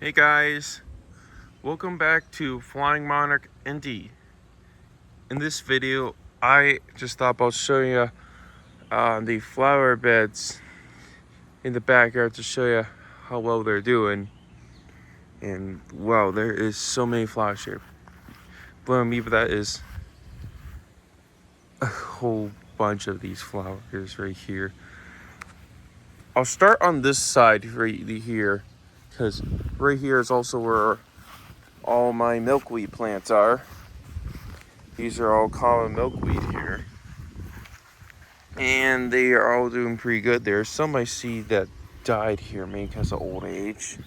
Hey guys, welcome back to Flying Monarch ND. In this video, I just thought about showing you the flower beds in the backyard to show you how well they're doing. And wow, there is so many flowers here. Believe me, but that is a whole bunch of these flowers right here. I'll start on this side right here, because right here is also where all my milkweed plants are. These are all common milkweed here. And they are all doing pretty good. There's some I see that died here, maybe because of old age.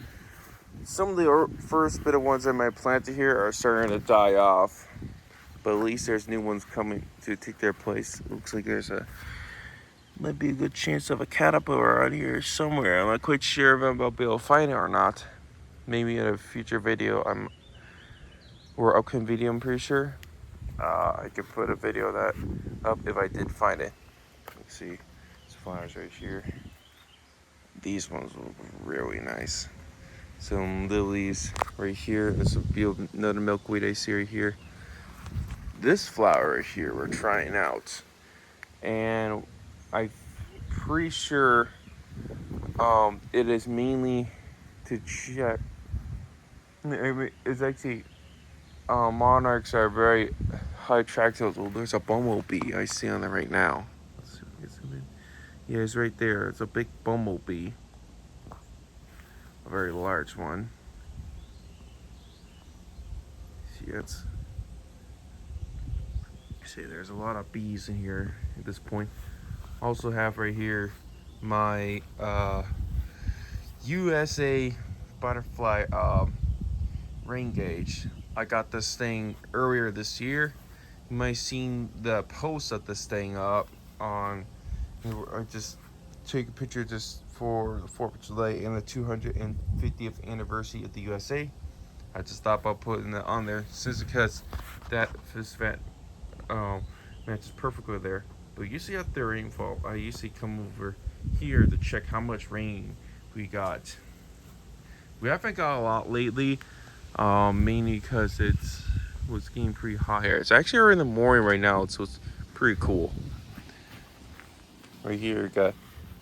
Some of the first bit of ones I might planted here are starting to die off. But at least there's new ones coming to take their place. Looks like might be a good chance of a caterpillar out here somewhere. I'm not quite sure if I'll be able to find it or not. Maybe in a future video, or upcoming video, I'm pretty sure. I could put a video of that up if I did find it. Let's see, there's flowers right here. These ones look really nice. Some lilies right here. This will be another milkweed I see right here. This flower right here we're trying out, and I'm pretty sure it is mainly to check. It's actually monarchs are very high attractive. Oh, there's a bumblebee I see on it right now. Let's see if we can zoom in. Yeah, it's right there. It's a big bumblebee. A very large one. See, there's a lot of bees in here at this point. Also have right here my USA butterfly rain gauge. I got this thing earlier this year. You might have seen the post of this thing up on. I just took a picture just for the 4th of July and the 250th anniversary of the USA. I just thought about putting it on there since because that event matches perfectly there. But usually after rainfall, I usually come over here to check how much rain we got. We haven't got a lot lately, mainly because it was getting pretty hot here. It's actually early in the morning right now, so it's pretty cool. Right here, we got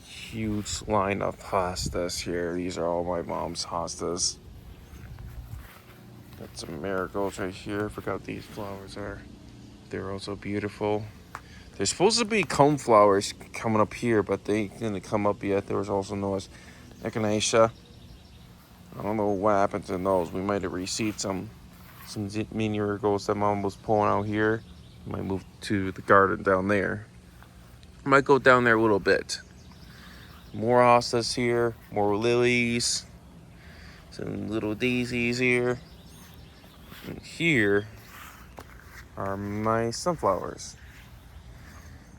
huge line of hostas here. These are all my mom's hostas. Got some marigolds right here. I forgot these flowers are. They're also beautiful. There's supposed to be cone flowers coming up here, but they didn't come up yet. There was also known as echinacea. I don't know what happened to those. We might have received some mini marigolds that mom was pulling out here. Might move to the garden down there. Might go down there a little bit. More hostas here, more lilies, some little daisies here. And here are my sunflowers.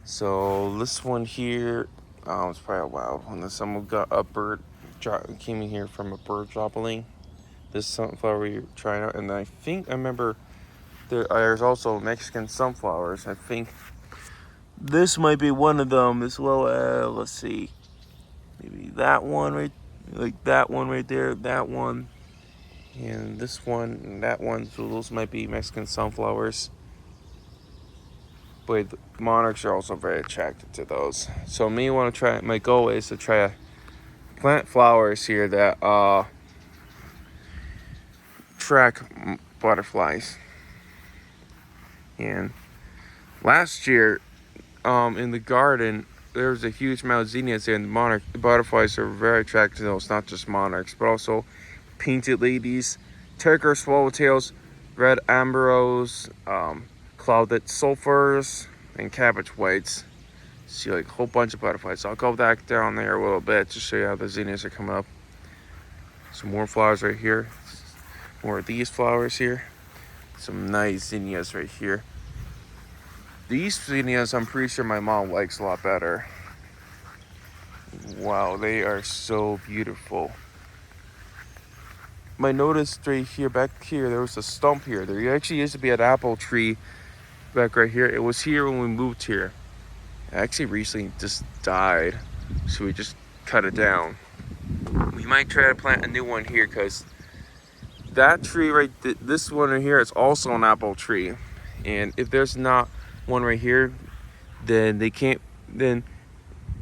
So this one here, it's probably a wild one. Someone got a bird, came in here from a bird dropping. This sunflower you're trying out, and I think I remember there's also Mexican sunflowers. I think this might be one of them as well as, let's see, maybe that one right, like that one right there, that one, and this one, and that one. So those might be Mexican sunflowers. But monarchs are also very attracted to those. So me want to try. My goal is to try to plant flowers here that attract butterflies. And last year, in the garden, there was a huge amount of zinnias there, and the butterflies are very attracted to those. Not just monarchs, but also painted ladies, tiger swallowtails, red amberos, clouded sulfurs, and cabbage whites. See like a whole bunch of butterflies. So I'll go back down there a little bit to show you how the zinnias are coming up. Some more flowers right here. More of these flowers here. Some nice zinnias right here. These zinnias I'm pretty sure my mom likes a lot better. Wow, they are so beautiful. I noticed right here, back here, there was a stump here. There actually used to be an apple tree back right here. It was here when we moved here. It actually recently just died, so we just cut it down. We might try to plant a new one here because that tree right, this one right here is also an apple tree. And if there's not one right here, then they can't, then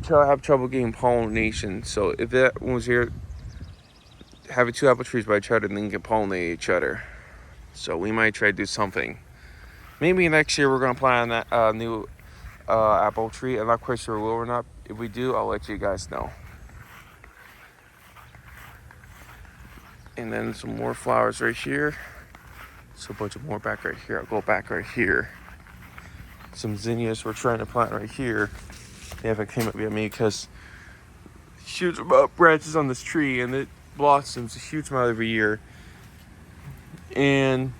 have trouble getting pollination. So if that one was here, having two apple trees by each other, then can pollinate each other. So we might try to do something. Maybe next year we're gonna plant that new apple tree. I'm not quite sure will or not. If we do, I'll let you guys know. And then some more flowers right here. So a bunch of more back right here. I'll go back right here. Some zinnias we're trying to plant right here. They haven't came up yet, me, because huge amount of branches on this tree, and it blossoms a huge amount every year. And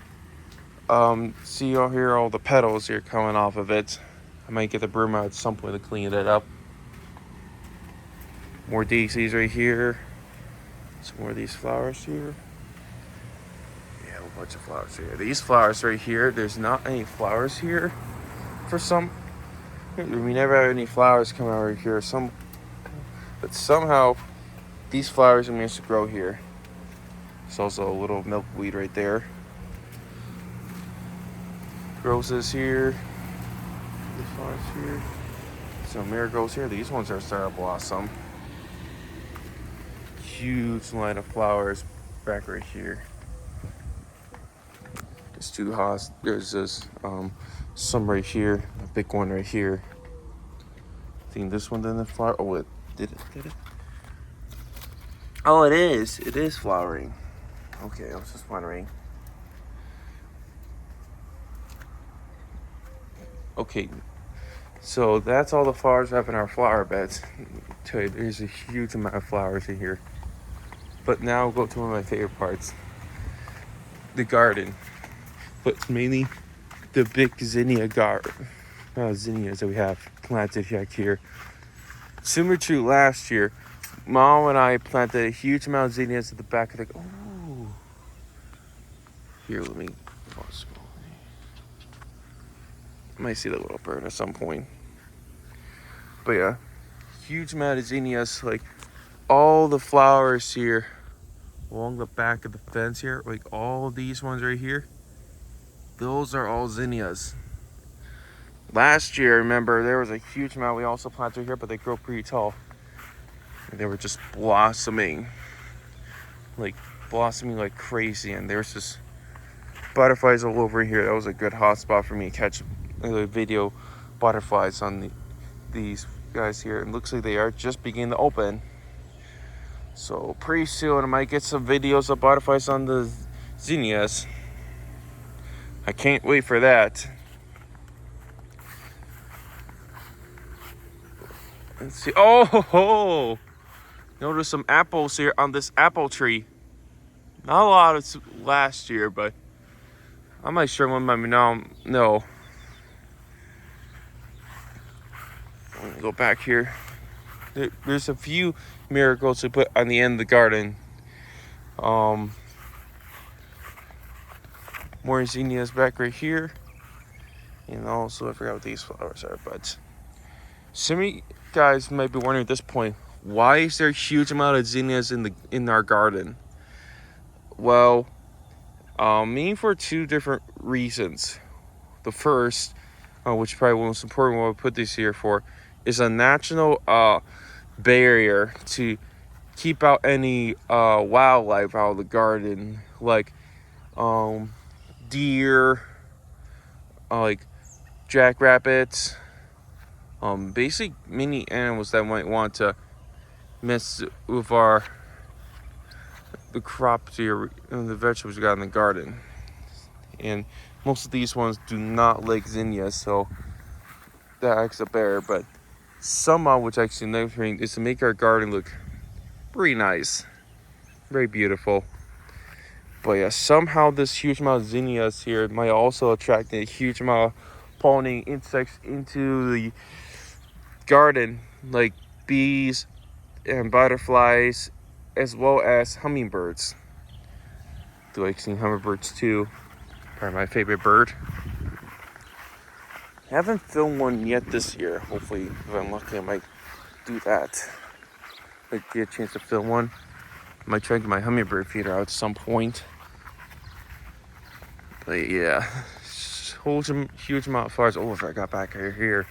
see all here, all the petals here coming off of it. I might get the broom out at some point to clean it up. More daisies right here. Some more of these flowers here. Yeah, a bunch of flowers here. These flowers right here, there's not any flowers here for some. We never have any flowers come out right here. But somehow these flowers managed to grow here. There's also a little milkweed right there. Roses here. These flowers here. Some marigolds here. These ones are starting to blossom. Huge line of flowers back right here. There's two hosts. There's this some right here, a big one right here. I think this one didn't flower. Oh, it did it? Did it? Oh, it is. It is flowering. Okay, I was just wondering. Okay, so that's all the flowers we have in our flower beds. Tell you, there's a huge amount of flowers in here. But now we'll go to one of my favorite parts, the garden. But mainly the big zinnias that we have planted back here. Similar to last year, Mom and I planted a huge amount of zinnias at the back of the. Oh, here, let me. I might see the little bird at some point. But yeah, huge amount of zinnias, like all the flowers here along the back of the fence here, like all these ones right here, those are all zinnias. Last year, remember, there was a huge amount we also planted here, but they grow pretty tall. And they were just blossoming like crazy, and there's just butterflies all over here. That was a good hot spot for me to catch video butterflies on these guys here. It looks like they are just beginning to open. So pretty soon I might get some videos of butterflies on the zinnias. I can't wait for that. Let's see. Oh, ho, ho. Notice some apples here on this apple tree. Not a lot of last year, but I'm not sure when my mom. No. I'm gonna go back here. There's a few marigolds to put on the end of the garden. More zinnias back right here. And also, I forgot what these flowers are, but some of you guys might be wondering at this point, why is there a huge amount of zinnias in our garden? Well, mainly for two different reasons. The first, which is probably the most important one I put this here for, is a natural barrier to keep out any wildlife out of the garden, like deer, like jackrabbits, basically many animals that might want to mess with the crops here and the vegetables we got in the garden. And most of these ones do not like zinnias, so that acts a barrier. But somehow, which actually another thing is to make our garden look pretty nice, very beautiful. But yeah, somehow this huge amount of zinnias here might also attract a huge amount of pollinating insects into the garden, like bees and butterflies, as well as hummingbirds. Do like seeing hummingbirds too? Probably my favorite bird. I haven't filmed one yet this year. Hopefully, if I'm lucky, I might do that. Like get a chance to film one. I might try to get my hummingbird feeder out at some point. But yeah, huge amount of flowers. Oh, if I got back right here,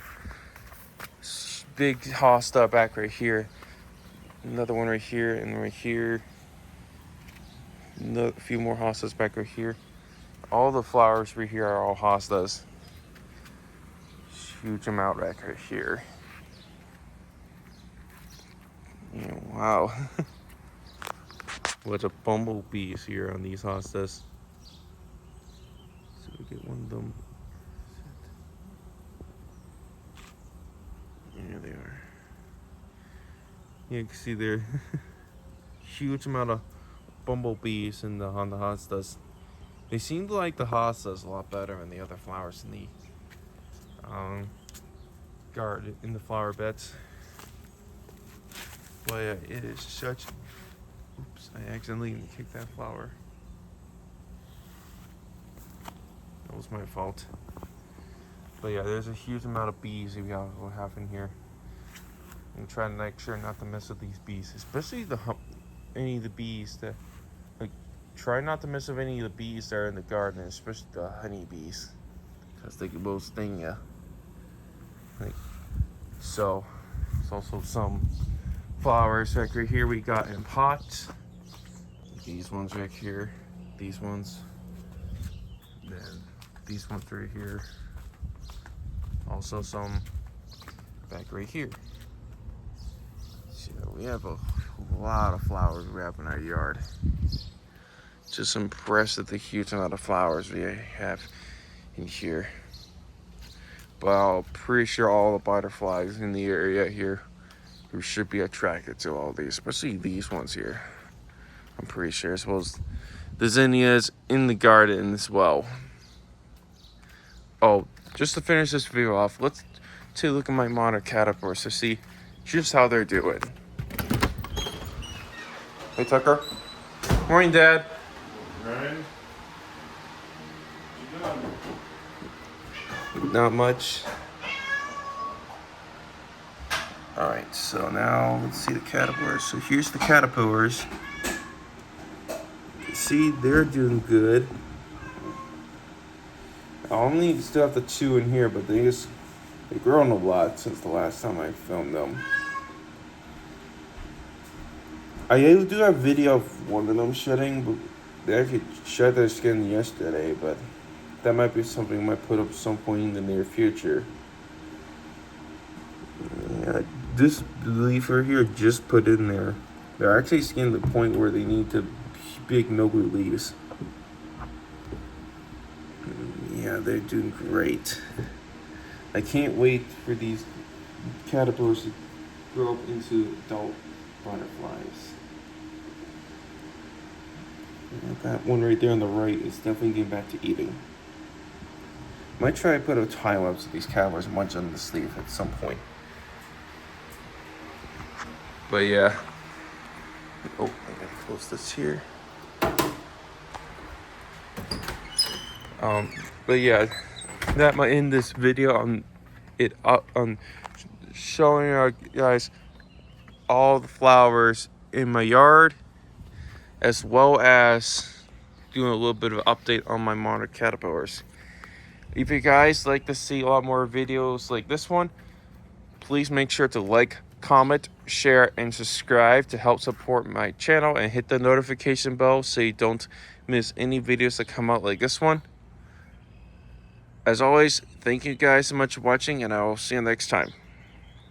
big hosta back right here. Another one right here and right here. A few more hostas back right here. All the flowers right here are all hostas. Huge amount back right here. Yeah, wow. What a bumblebees here on these hostas. So we get one of them. There they are. You can see there. Huge amount of bumblebees on the hostas. They seem to like the hostas a lot better than the other flowers in the garden, in the flower beds. But yeah, it is such. Oops! I accidentally kicked that flower. That was my fault. But yeah, there's a huge amount of bees we have in here. I'm trying to make sure not to mess with these bees, especially any of the bees that try not to mess with any of the bees that are in the garden, especially the honeybees, because they can both sting you. So, there's also some flowers right here we got in pots. These ones right here, these ones, then these ones right here. Also some back right here. So we have a lot of flowers we have in our yard. Just impressed at the huge amount of flowers we have in here. But I'm pretty sure all the butterflies in the area here who should be attracted to all these, especially these ones here. I'm pretty sure, as well as the zinnias in the garden as well. Oh, just to finish this video off, let's take a look at my monarch caterpillars to see just how they're doing. Hey, Tucker. Morning, Dad. Ryan? What you doing? Not much. Alright, so now let's see the caterpillars. So here's the caterpillars. See, they're doing good. I only still have the two in here, but they've grown a lot since the last time I filmed them. I do have video of one of them shedding, but they actually shed their skin yesterday, but that might be something I might put up some point in the near future. Yeah, this leaf right here just put in there. They're actually skinned to the point where they need to big milky leaves. Yeah, they're doing great. I can't wait for these caterpillars to grow up into adult butterflies. That one right there on the right is definitely getting back to eating. Might try to put a time lapse of these caterpillars munch on the sleeve at some point. But yeah. Oh, I gotta close this here. But yeah, that might end this video on showing you guys all the flowers in my yard, as well as doing a little bit of an update on my monarch caterpillars. If you guys like to see a lot more videos like this one, please make sure to like, comment, share, and subscribe to help support my channel, and hit the notification bell so you don't miss any videos that come out like this one. As always, thank you guys so much for watching, and I will see you next time.